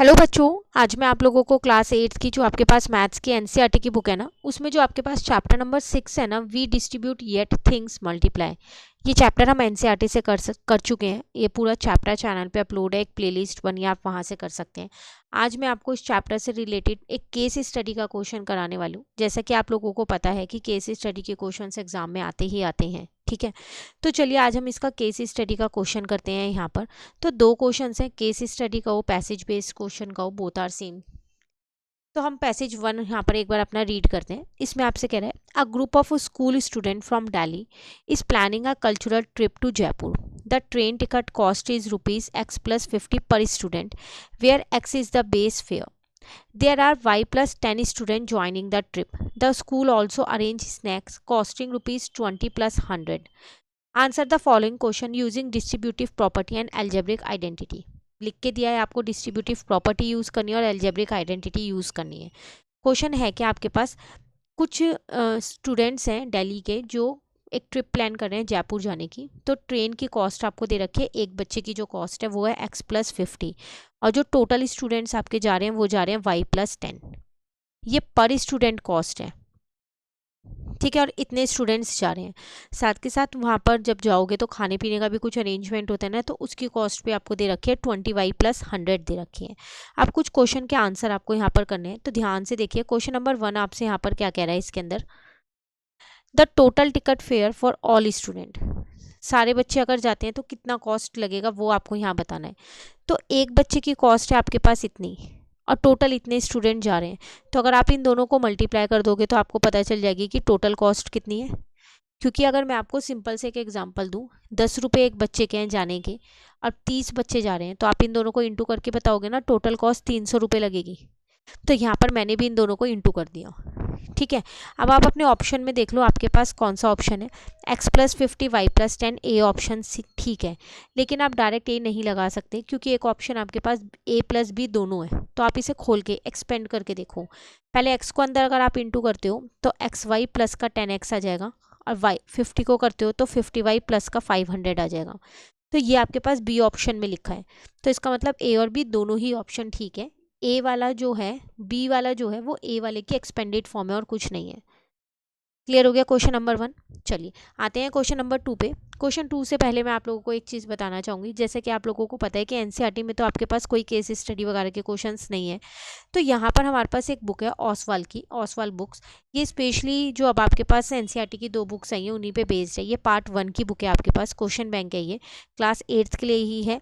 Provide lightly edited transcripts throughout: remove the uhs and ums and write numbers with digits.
Hello बच्चों। आज मैं आप लोगों को क्लास 8 की जो आपके पास मैथ्स की एनसीईआरटी की बुक है ना, उसमें जो आपके पास चैप्टर नंबर 6 है ना, we distribute yet things multiply. ये चैप्टर हम एनसीईआरटी से कर चुके हैं। ये पूरा चैप्टर चैनल पे अपलोड है, एक प्लेलिस्ट बनी है, आप वहाँ से कर सकते हैं। आज मैं आपको इस चैप्टर से रिलेटेड एक केस स्टडी का क्वेश्चन कराने वाली हूँ। जैसा कि आप लोगों को पता है कि केस स्टडी के क्वेश्चन एग्जाम में आते ही आते हैं, ठीक है। तो चलिए आज हम इसका केस स्टडी का क्वेश्चन करते हैं यहाँ पर। तो दो क्वेश्चंस हैं, केस स्टडी का हो, पैसेज बेस्ड क्वेश्चन का हो, बोथ आर सेम। तो हम पैसेज 1 यहाँ पर एक बार अपना रीड करते हैं। इसमें आपसे कह रहा है, a group of school student from Delhi is planning a cultural trip to Jaipur. The train ticket cost is ₹X plus 50 per student, where X is the base fare. There are Y plus 10 students joining the trip. The school also arrange snacks costing ₹20 plus 100. Answer the following question using distributive property and algebraic identity. लिख के दिया है आपको, distributive property use करनी है और algebraic identity use करनी है। क्वेश्चन है कि आपके पास कुछ स्टूडेंट्स हैं दिल्ली के जो एक ट्रिप प्लान कर रहे हैं जयपुर जाने की। तो ट्रेन की कॉस्ट आपको दे रखी है, एक बच्चे की जो कॉस्ट है वो है X plus 50, और जो टोटल स्टूडेंट्स आपके जा रहे हैं वो जा रहे हैं Y plus 10। ये पर स्टूडेंट कॉस्ट है, ठीक है, और इतने स्टूडेंट्स जा रहे हैं। साथ के साथ वहाँ पर जब जाओगे तो खाने पीने का भी कुछ अरेंजमेंट होता है ना, तो उसकी कॉस्ट पे आपको दे रखी है 20Y plus 100 दे रखी है। अब कुछ क्वेश्चन के आंसर आपको यहाँ पर करने हैं, तो ध्यान से देखिए। क्वेश्चन नंबर 1 आपसे यहाँ पर क्या कह रहा है, इसके अंदर the total ticket fair for all student. सारे बच्चे अगर जाते हैं तो कितना कॉस्ट लगेगा वो आपको यहाँ बताना है। तो एक बच्चे की कॉस्ट है आपके पास इतनी, और टोटल इतने स्टूडेंट जा रहे हैं। तो अगर आप इन दोनों को मल्टीप्लाई कर दोगे तो आपको पता चल जाएगी कि टोटल कॉस्ट कितनी है। क्योंकि अगर मैं आपको सिंपल से एक एग्जांपल दूं, 10 रुपये एक बच्चे के हैं जाने के, और 30 बच्चे जा रहे हैं, तो आप इन दोनों को इंटू करके बताओगे ना, टोटल कॉस्ट 300 रुपये लगेगी। तो यहाँ पर मैंने भी इन दोनों को इंटू कर दिया, ठीक है। अब आप अपने ऑप्शन में देख लो आपके पास कौन सा ऑप्शन है। X plus 50 Y plus 10 A option ठीक है, लेकिन आप डायरेक्ट ए नहीं लगा सकते क्योंकि एक ऑप्शन आपके पास A plus B दोनों है। तो आप इसे खोल के एक्सपेंड करके देखो। पहले x को अंदर अगर आप इंटू करते हो तो XY प्लस का 10x आ जाएगा, और y 50 को करते हो तो 50y प्लस का 500 आ जाएगा। तो ये आपके पास बी ऑप्शन में लिखा है। तो इसका मतलब ए और बी दोनों ही ऑप्शन ठीक है। ए वाला जो है, बी वाला जो है वो ए वाले की एक्सपेंडेड फॉर्म है और कुछ नहीं है। क्लियर हो गया क्वेश्चन नंबर 1। चलिए आते हैं क्वेश्चन नंबर 2 पे। क्वेश्चन 2 से पहले मैं आप लोगों को एक चीज़ बताना चाहूँगी। जैसे कि आप लोगों को पता है कि एनसीईआरटी में तो आपके पास कोई केस स्टडी वगैरह के क्वेश्चंस नहीं है। तो यहाँ पर हमारे पास एक बुक है ओसवाल की, ओसवाल बुक्स। ये स्पेशली जो अब आपके पास एनसीईआरटी की 2 बुक्स आई हैं उन्हीं पे बेस्ड है। ये पार्ट 1 की बुक है आपके पास, क्वेश्चन बैंक है, ये क्लास 8th के लिए ही है।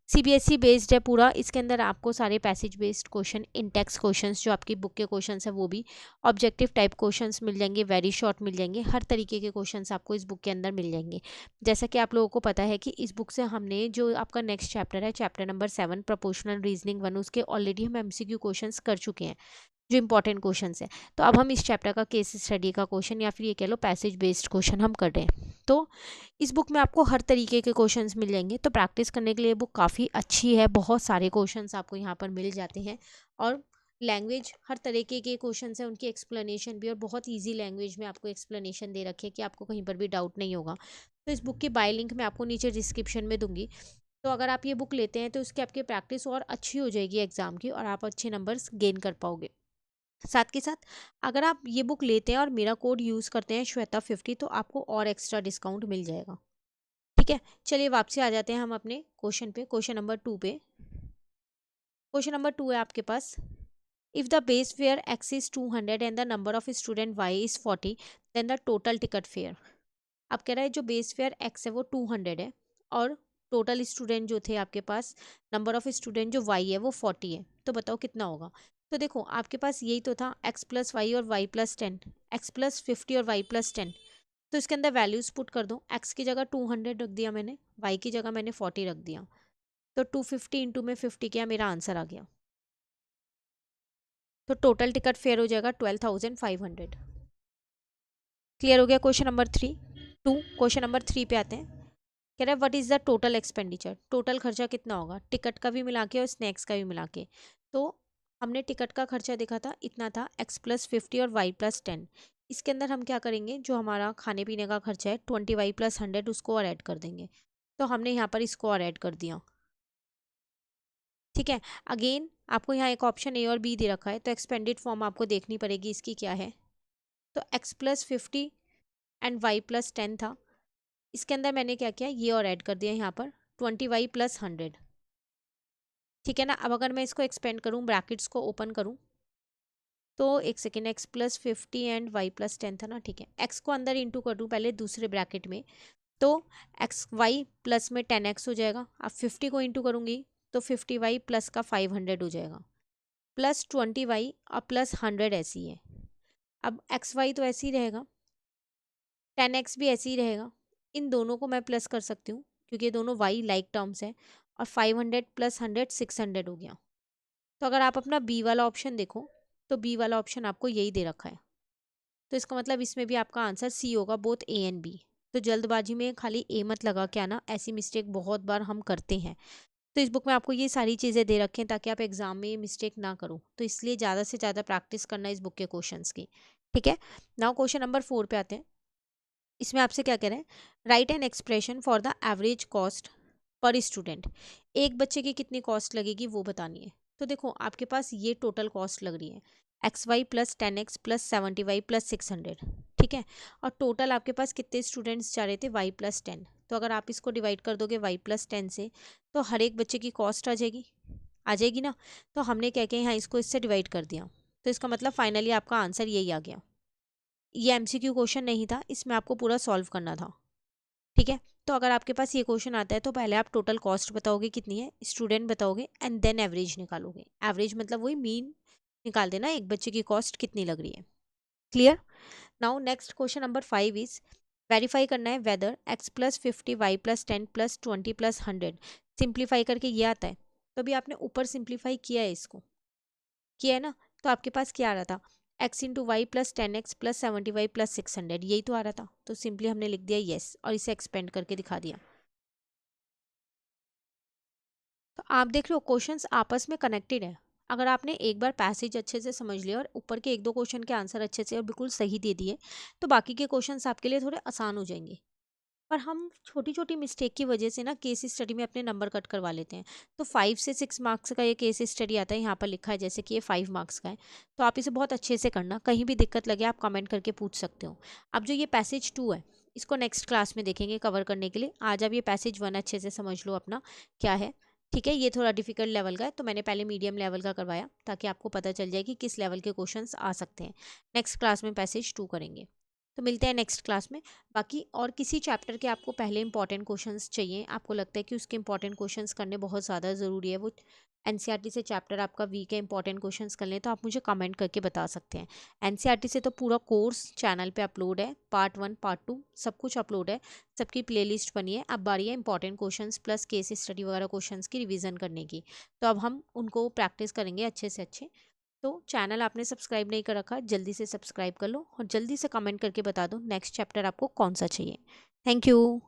सीबीएसई बेस्ड है पूरा। इसके अंदर आपको सारे passage based question, Intex questions जो आपकी बुक के क्वेश्चंस है वो भी, ऑब्जेक्टिव टाइप क्वेश्चंस मिल जाएंगे, वेरी शॉर्ट मिल जाएंगे, हर तरीके के क्वेश्चंस आपको इस बुक के अंदर मिल जाएंगे। जैसा कि आप लोगों को पता है कि इस बुक से हमने जो आपका नेक्स्ट चैप्टर है, चैप्टर नंबर 7 प्रोपोर्शनल रीजनिंग 1, उसके ऑलरेडी हम एमसीक्यू क्वेश्चंस कर चुके हैं, जो इंपॉर्टेंट क्वेश्चंस है। तो अब हम इस चैप्टर का केस स्टडी का क्वेश्चन या फिर ये कह लो पैसेज बेस्ड क्वेश्चन हम कर रहे हैं। तो इस बुक में आपको हर तरीके के क्वेश्चंस मिल जाएंगे। तो प्रैक्टिस करने के लिए बुक काफ़ी अच्छी है, बहुत सारे क्वेश्चंस आपको यहाँ पर मिल जाते हैं, और लैंग्वेज हर तरीके के क्वेश्चंस हैं, उनकी एक्सप्लेनेशन भी, और बहुत ईजी लैंग्वेज में आपको एक्सप्लेनेशन दे रखी है कि आपको कहीं पर भी डाउट नहीं होगा। तो इस बुक की बाय लिंक मैं आपको नीचे डिस्क्रिप्शन में दूंगी। तो अगर आप ये बुक लेते हैं तो उसकी आपकी प्रैक्टिस और अच्छी हो जाएगी एग्जाम की, और आप अच्छे नंबर्स गेन कर पाओगे। साथ के साथ अगर आप ये बुक लेते हैं और मेरा कोड यूज़ करते हैं श्वेता50, तो आपको और एक्स्ट्रा डिस्काउंट मिल जाएगा, ठीक है। चलिए वापसी आ जाते हैं हम अपने क्वेश्चन पे, क्वेश्चन नंबर 2 पे। क्वेश्चन नंबर 2 है आपके पास, if the base fare X is 200 and the number of student Y is 40, then the total ticket fare. अब कह रहा है जो बेस फेयर X है वो 200 है, और टोटल स्टूडेंट जो थे आपके पास, नंबर ऑफ स्टूडेंट जो Y है वो 40 है। तो बताओ कितना होगा। तो देखो आपके पास यही तो था, X plus Y और Y plus 10, X plus 50 और Y plus 10। तो इसके अंदर वैल्यूज पुट कर दो। X की जगह 200 रख दिया मैंने, Y की जगह मैंने 40 रख दिया। तो 250 इंटू में 50 किया, मेरा आंसर आ गया। तो टोटल टिकट फेयर हो जाएगा 12,500। क्लियर हो गया क्वेश्चन नंबर 2। क्वेश्चन नंबर 3 पे आते हैं। कह रहा है what is the total expenditure, total खर्चा कितना होगा, टिकट का भी मिला के और स्नैक्स का भी मिला के। तो हमने टिकट का खर्चा देखा था, इतना था X plus 50 और Y plus 10। इसके अंदर हम क्या करेंगे, जो हमारा खाने पीने का खर्चा है 20Y plus 100, उसको और ऐड कर देंगे। तो हमने यहाँ पर इसको और ऐड कर दिया। ठीक है। अगेन आपको यहाँ एक ऑप्शन ए और बी दे रखा है, तो एक्सपेंडेड फॉर्म आपको देखनी पड़ेगी इसकी क्या है। तो x+50 एंड y+10 था, इसके अंदर मैंने क्या किया, ये और ऐड कर दिया यहाँ पर 20y+100। ठीक है ना। अब अगर मैं इसको एक्सपेंड करूँ, ब्रैकेट्स को ओपन करूँ, तो एक सेकेंड, x+50 एंड y+10 था ना, ठीक है। x को अंदर इंटू कर दूँ पहले दूसरे ब्रैकेट में, तो y प्लस में 10x हो जाएगा। अब 50 को इंटू करूँगी तो 50y प्लस का 500 हो जाएगा, प्लस 20y और प्लस 100 ऐसे ही है। अब xy तो ऐसे ही रहेगा, 10x भी ऐसे ही रहेगा। इन दोनों को मैं प्लस कर सकती हूँ क्योंकि ये दोनों y लाइक टर्म्स है, और 500 प्लस 100 600 हो गया। तो अगर आप अपना बी वाला ऑप्शन देखो, तो बी वाला ऑप्शन आपको यही दे रखा है, तो इसका मतलब इसमें भी आपका आंसर सी होगा, बोथ ए एंड बी। तो जल्दबाजी में खाली ए मत लगा के आना, ऐसी मिस्टेक बहुत बार हम करते हैं। तो इस बुक में आपको ये सारी चीज़ें दे रखी हैं ताकि आप एग्जाम में ये मिस्टेक ना करो, तो इसलिए ज़्यादा से ज़्यादा प्रैक्टिस करना इस बुक के क्वेश्चंस की। ठीक है। नाउ क्वेश्चन नंबर 4 पे आते हैं। इसमें आपसे क्या कह रहे हैं, right an expression for the average cost per student. एक बच्चे की कितनी कॉस्ट लगेगी वो बतानी है। तो देखो आपके पास ये टोटल कॉस्ट लग रही है xy+10x+70y+600, ठीक है। और टोटल आपके पास कितने स्टूडेंट्स जा रहे थे, y+10। तो अगर आप इसको डिवाइड कर दोगे y+10 से, तो हर एक बच्चे की कॉस्ट आ जाएगी ना। तो हमने क्या किया, यहाँ इसको इससे डिवाइड कर दिया, तो इसका मतलब फाइनली आपका आंसर यही आ गया। ये MCQ क्वेश्चन नहीं था, इसमें आपको पूरा सॉल्व करना था। ठीक है। तो अगर आपके पास ये क्वेश्चन आता है तो पहले आप टोटल कॉस्ट बताओगे कितनी है, स्टूडेंट बताओगे, एंड देन एवरेज निकालोगे। एवरेज मतलब वही मीन निकाल देना, एक बच्चे की कॉस्ट कितनी लग रही है। Clear. Now next question number 5 is verify करना है वेदर x+50 y+10 + 20 + 100। सिंप्लीफाई करके ये आता है, तो अभी आपने ऊपर सिंप्लीफाई किया है, इसको किया है ना। तो आपके पास क्या आ रहा था, x × y+10x+70y+600, यही तो आ रहा था। तो सिंपली हमने लिख दिया येस और इसे एक्सपेंड करके दिखा दिया। तो आप देख रहे हो क्वेश्चंस आपस में कनेक्टेड है। अगर आपने एक बार पैसेज अच्छे से समझ लिया और ऊपर के एक दो क्वेश्चन के आंसर अच्छे से और बिल्कुल सही दे दिए, तो बाकी के क्वेश्चंस आपके लिए थोड़े आसान हो जाएंगे। पर हम छोटी छोटी मिस्टेक की वजह से ना केस स्टडी में अपने नंबर कट करवा लेते हैं। तो 5 से 6 मार्क्स का ये केस स्टडी आता है, यहाँ पर लिखा है जैसे कि ये 5 मार्क्स का है। तो आप इसे बहुत अच्छे से करना, कहीं भी दिक्कत लगे आप कमेंट करके पूछ सकते हो। अब जो ये पैसेज 2 है, इसको नेक्स्ट क्लास में देखेंगे कवर करने के लिए। आज आप ये पैसेज 1 अच्छे से समझ लो अपना क्या है। ठीक है। ये थोड़ा डिफिकल्ट लेवल का है, तो मैंने पहले मीडियम लेवल का करवाया ताकि आपको पता चल जाए कि किस लेवल के क्वेश्चंस आ सकते हैं। नेक्स्ट क्लास में पैसेज 2 करेंगे। तो मिलते हैं नेक्स्ट क्लास में। बाकी और किसी चैप्टर के आपको पहले इंपॉर्टेंट क्वेश्चंस चाहिए, आपको लगता है कि उसके इंपॉर्टेंट क्वेश्चंस करने बहुत ज़्यादा ज़रूरी है, वो NCERT से चैप्टर आपका वीक है, इंपॉर्टेंट क्वेश्चंस कर लें, तो आप मुझे कमेंट करके बता सकते हैं। NCERT से तो पूरा कोर्स चैनल पे अपलोड है, पार्ट 1 पार्ट 2 सब कुछ अपलोड है, सबकी प्लेलिस्ट बनी है। अब बारी है important questions plus case study वगैरह क्वेश्चंस की रिवीजन करने की। तो अब हम उनको प्रैक्टिस करेंगे अच्छे से अच्छे। तो चैनल आपने सब्सक्राइब नहीं कर रखा, जल्दी से सब्सक्राइब कर लो और जल्दी से कमेंट करके बता दो नेक्स्ट चैप्टर आपको कौन सा चाहिए। Thank you.